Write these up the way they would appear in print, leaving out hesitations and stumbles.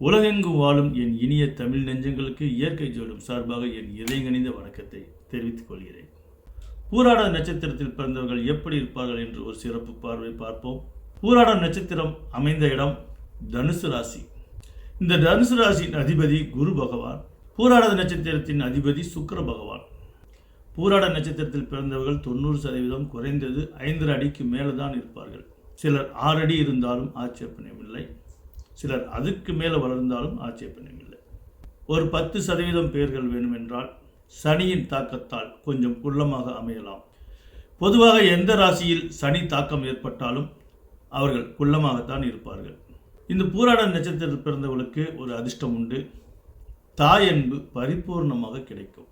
உலகெங்கும் வாழும் என் இனிய தமிழ் நெஞ்சங்களுக்கு இயற்கை ஜோடும் சார்பாக என் இதயங்கனிந்த வணக்கத்தை தெரிவித்துக் கொள்கிறேன். பூராட நட்சத்திரத்தில் பிறந்தவர்கள் எப்படி இருப்பார்கள் என்று ஒரு சிறப்பு பார்வை பார்ப்போம். பூராட நட்சத்திரம் அமைந்த இடம் தனுசு ராசி. இந்த தனுசு ராசியின் அதிபதி குரு பகவான். பூராட நட்சத்திரத்தின் அதிபதி சுக்கிர பகவான். பூராட நட்சத்திரத்தில் பிறந்தவர்கள் 90% குறைந்தது 5 அடிக்கு மேலே தான் இருப்பார்கள். சிலர் 6 அடி இருந்தாலும் ஆட்சேபனையில்லை, சிலர் அதுக்கு மேலே வளர்ந்தாலும் ஆட்சேபனையில்லை. ஒரு 10% பேர்கள் வேணுமென்றால் சனியின் தாக்கத்தால் கொஞ்சம் குள்ளமாக அமையலாம். பொதுவாக எந்த ராசியில் சனி தாக்கம் ஏற்பட்டாலும் அவர்கள் குள்ளமாகத்தான் இருப்பார்கள். இந்த பூராட நட்சத்திரத்தில் பிறந்தவர்களுக்கு ஒரு அதிர்ஷ்டம் உண்டு. தாய் அன்பு பரிபூர்ணமாக கிடைக்கும்.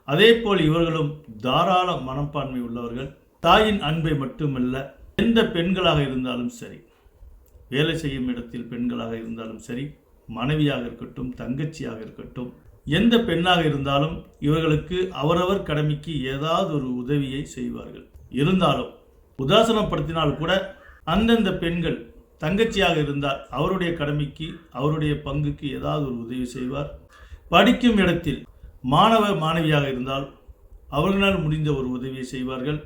அதேபோல் இவர்களும் தாராள மனப்பான்மை உள்ளவர்கள். தாயின் அன்பை மட்டுமல்ல, எந்த பெண்களாக இருந்தாலும் சரி, வேலை செய்யும் இடத்தில் பெண்களாக இருந்தாலும் சரி, மனைவியாக இருக்கட்டும், தங்கச்சியாக இருக்கட்டும், எந்த பெண்ணாக இருந்தாலும் இவர்களுக்கு அவரவர் கடமைக்கு ஏதாவது ஒரு உதவியை செய்வார்கள். இருந்தாலும் உதாசனப்படுத்தினால் கூட அந்தந்த பெண்கள் தங்கச்சியாக இருந்தால் அவருடைய கடமைக்கு, அவருடைய பங்குக்கு ஏதாவது ஒரு உதவி செய்வார். படிக்கும் இடத்தில் மாணவ மாணவியாக இருந்தால் அவர்களால் முடிந்த ஒரு உதவியை செய்வார்கள்.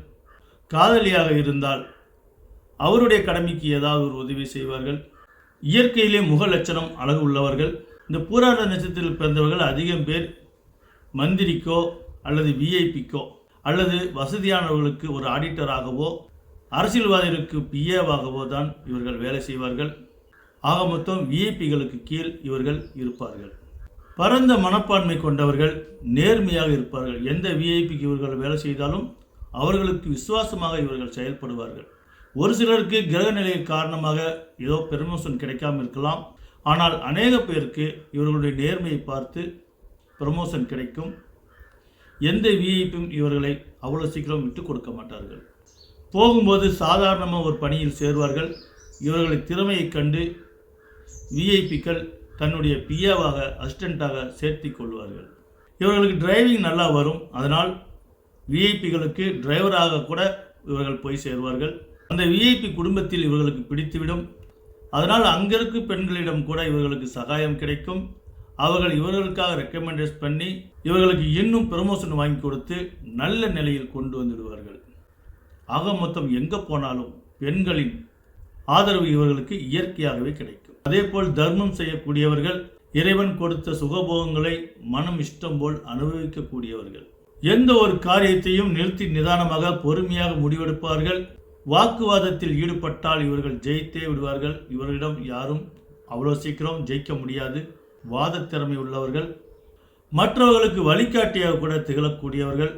காதலியாக இருந்தால் அவருடைய கடமைக்கு ஏதாவது ஒரு உதவி செய்வார்கள். இயற்கையிலே முக லட்சணம் அழகு உள்ளவர்கள். இந்த பூராட நட்சத்திரத்தில் பிறந்தவர்கள் அதிகம் பேர் மந்திரிக்கோ அல்லது விஐபிக்கோ அல்லது வசதியானவர்களுக்கு ஒரு ஆடிட்டராகவோ அரசியல்வாதிகளுக்கு பிஏவாகவோ தான் இவர்கள் வேலை செய்வார்கள். ஆக மொத்தம் விஐபிகளுக்கு கீழ் இவர்கள் இருப்பார்கள். பரந்த மனப்பான்மை கொண்டவர்கள், நேர்மையாக இருப்பார்கள். எந்த விஐபிக்கு இவர்கள் வேலை செய்தாலும் அவர்களுக்கு விசுவாசமாக இவர்கள் செயல்படுவார்கள். ஒரு சிலருக்கு கிரக நிலை காரணமாக ஏதோ ப்ரமோஷன் கிடைக்காமல் இருக்கலாம். ஆனால் அநேக பேருக்கு இவர்களுடைய நேர்மையை பார்த்து ப்ரமோஷன் கிடைக்கும். எந்த விஐபியும் இவர்களை அவ்வளோ சீக்கிரம் விட்டு கொடுக்க மாட்டார்கள். போகும்போது சாதாரணமாக ஒரு பணியில் சேர்வார்கள். இவர்களை திறமையை கண்டு விஐபிக்கள் தன்னுடைய பிஏவாக அசிஸ்டண்ட்டாக சேர்த்தி கொள்வார்கள். இவர்களுக்கு டிரைவிங் நல்லா வரும். அதனால் விஐபிகளுக்கு டிரைவராக கூட இவர்கள் போய் சேர்வார்கள். அந்த விஐபி குடும்பத்தில் இவர்களுக்கு பிடித்துவிடும். அதனால் அங்கிருக்கு பெண்களிடம் கூட இவர்களுக்கு சகாயம் கிடைக்கும். அவர்கள் இவர்களுக்காக ரெக்கமெண்டேஷன் பண்ணி இவர்களுக்கு இன்னும் ப்ரமோஷன் வாங்கி கொடுத்து நல்ல நிலையில் கொண்டு வந்துடுவார்கள். ஆக மொத்தம் எங்கே போனாலும் பெண்களின் ஆதரவு இவர்களுக்கு இயற்கையாகவே கிடைக்கும். அதேபோல் தர்மம் செய்யக்கூடியவர்கள், இறைவன் கொடுத்த சுகபோகங்களை மனம் இஷ்டம் போல் அனுபவிக்கக்கூடியவர்கள். எந்த ஒரு காரியத்தையும் நிறுத்தி நிதானமாக பொறுமையாக முடிவெடுப்பார்கள். வாக்குவாதத்தில் ஈடுபட்டால் இவர்கள் ஜெயித்தே விடுவார்கள். இவர்களிடம் யாரும் அவ்வளோ சீக்கிரம் ஜெயிக்க முடியாது. வாத திறமை உள்ளவர்கள். மற்றவர்களுக்கு வழிகாட்டியாக கூட திகழக்கூடியவர்கள்.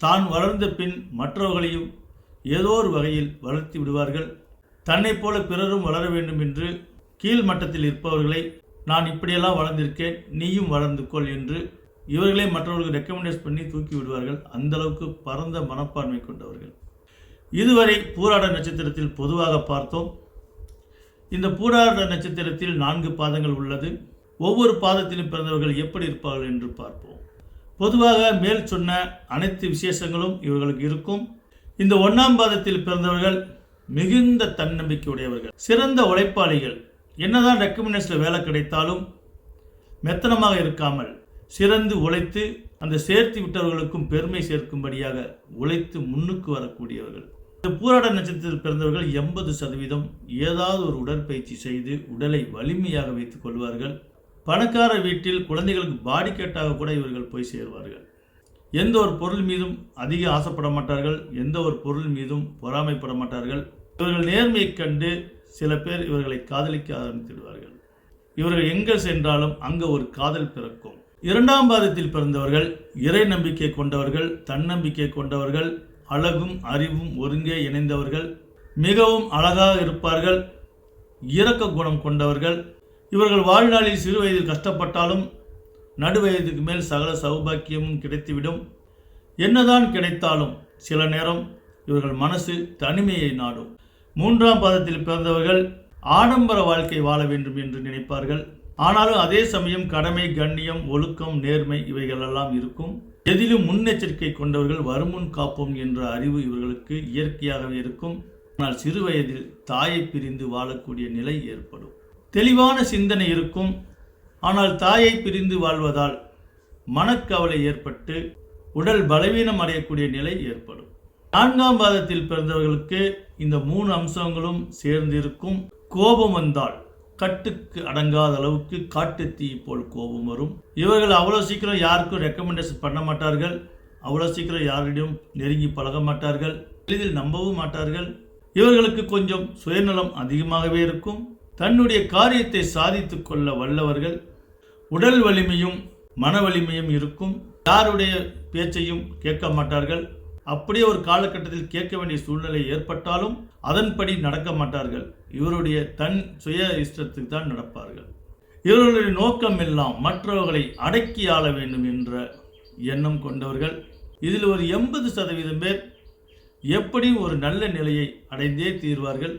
தான் வளர்ந்த பின் மற்றவர்களையும் ஏதோ ஒரு வகையில் வளர்த்தி விடுவார்கள். தன்னை போல பிறரும் வளர வேண்டும் என்று கீழ் மட்டத்தில் இருப்பவர்களை, நான் இப்படியெல்லாம் வளர்ந்திருக்கேன், நீயும் வளர்ந்து கொள் என்று இவர்களே மற்றவர்களுக்கு ரெக்கமெண்டேஷன் பண்ணி தூக்கி விடுவார்கள். அந்த அளவுக்கு பரந்த மனப்பான்மை கொண்டவர்கள். இதுவரை பூராட நட்சத்திரத்தில் பொதுவாக பார்த்தோம். இந்த பூராட நட்சத்திரத்தில் 4 பாதங்கள் உள்ளது. ஒவ்வொரு பாதத்திலும் பிறந்தவர்கள் எப்படி இருப்பார்கள் என்று பார்ப்போம். பொதுவாக மேல் சொன்ன அனைத்து விசேஷங்களும் இவர்களுக்கு இருக்கும். இந்த 1ஆம் பாதத்தில் பிறந்தவர்கள் மிகுந்த தன்னம்பிக்கை உடையவர்கள், சிறந்த உழைப்பாளிகள். என்னதான் ரெக்கமெண்டேஷனில் வேலை கிடைத்தாலும் மெத்தனமாக இருக்காமல் சிறந்து உழைத்து அந்த சேர்த்து விட்டவர்களுக்கும் பெருமை சேர்க்கும்படியாக உழைத்து முன்னுக்கு வரக்கூடியவர்கள். இந்த பூராட நட்சத்திரத்தில் பிறந்தவர்கள் 80% ஏதாவது ஒரு உடற்பயிற்சி செய்து உடலை வலிமையாக வைத்துக் கொள்வார்கள். பணக்கார வீட்டில் குழந்தைகளுக்கு பாடி கேட்டாக கூட இவர்கள் போய் சேர்வார்கள். எந்த ஒரு பொருள் மீதும் அதிக ஆசைப்பட மாட்டார்கள். எந்த ஒரு பொருள் மீதும் பொறாமைப்பட மாட்டார்கள். இவர்கள் நேர்மையை கண்டு சில பேர் இவர்களை காதலிக்க ஆரம்பித்துவிடுவார்கள். இவர்கள் எங்கே சென்றாலும் அங்கே ஒரு காதல் பிறக்கும். 2ஆம் பாதத்தில் பிறந்தவர்கள் இறை நம்பிக்கை கொண்டவர்கள், தன்னம்பிக்கை கொண்டவர்கள், அழகும் அறிவும் ஒருங்கே இணைந்தவர்கள், மிகவும் அழகாக இருப்பார்கள், இரக்க குணம் கொண்டவர்கள். இவர்கள் வாழ்நாளில் சிறு வயதில் கஷ்டப்பட்டாலும் நடுவயதுக்கு மேல் சகல சௌபாக்கியமும் கிடைத்துவிடும். என்னதான் கிடைத்தாலும் சில நேரம் இவர்கள் மனசு தனிமையை நாடும். 3ஆம் பாதத்தில் பிறந்தவர்கள் ஆடம்பர வாழ்க்கை வாழ வேண்டும் என்று நினைப்பார்கள். ஆனாலும் அதே சமயம் கடமை, கண்ணியம், ஒழுக்கம், நேர்மை இவைகளெல்லாம் இருக்கும். எதிலும் முன்னெச்சரிக்கை கொண்டவர்கள். வருமுன் காப்போம் என்ற அறிவு இவர்களுக்கு இயற்கையாகவே இருக்கும். ஆனால் சிறு வயதில் தாயை பிரிந்து வாழக்கூடிய நிலை ஏற்படும். தெளிவான சிந்தனை இருக்கும். ஆனால் தாயை பிரிந்து வாழ்வதால் மனக்கவலை ஏற்பட்டு உடல் பலவீனம் அடையக்கூடிய நிலை ஏற்படும். 4ஆம் பாதத்தில் பிறந்தவர்களுக்கு இந்த 3 அம்சங்களும் சேர்ந்திருக்கும். கோபம் வந்தால் கட்டுக்கு அடங்காத அளவுக்கு காட்டு தீ போல் கோபம் வரும். இவர்கள் அவ்வளோ சீக்கிரம் யாருக்கும் ரெக்கமெண்டேஷன் பண்ண மாட்டார்கள். அவ்வளோ சீக்கிரம் யாரிடம் நெருங்கி பழக மாட்டார்கள். எளிதில் நம்பவும் மாட்டார்கள். இவர்களுக்கு கொஞ்சம் சுயநலம் அதிகமாகவே இருக்கும். தன்னுடைய காரியத்தை சாதித்து கொள்ள வல்லவர்கள். உடல் வலிமையும் மன வலிமையும் இருக்கும். யாருடைய பேச்சையும் கேட்க மாட்டார்கள். அப்படியே ஒரு காலகட்டத்தில் கேட்க வேண்டிய சூழ்நிலை ஏற்பட்டாலும் அதன்படி நடக்க மாட்டார்கள். இவருடைய தன் சுய இஷ்டத்துக்கு தான் நடப்பார்கள். இவர்களுடைய நோக்கம் எல்லாம் மற்றவர்களை அடக்கி ஆள வேண்டும் என்ற எண்ணம் கொண்டவர்கள். இதில் ஒரு 80% பேர் எப்படியும் ஒரு நல்ல நிலையை அடைந்தே தீர்வார்கள்.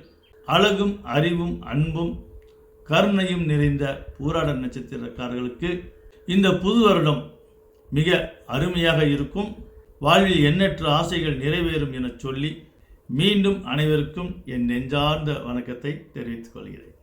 அழகும் அறிவும் அன்பும் கருணையும் நிறைந்த பூராட நட்சத்திரக்காரர்களுக்கு இந்த புது வருடம் மிக அருமையாக இருக்கும். வாழ்வில் எண்ணற்ற ஆசைகள் நிறைவேறும் என சொல்லி மீண்டும் அனைவருக்கும் என் நெஞ்சார்ந்த வணக்கத்தை தெரிவித்துக் கொள்கிறேன்.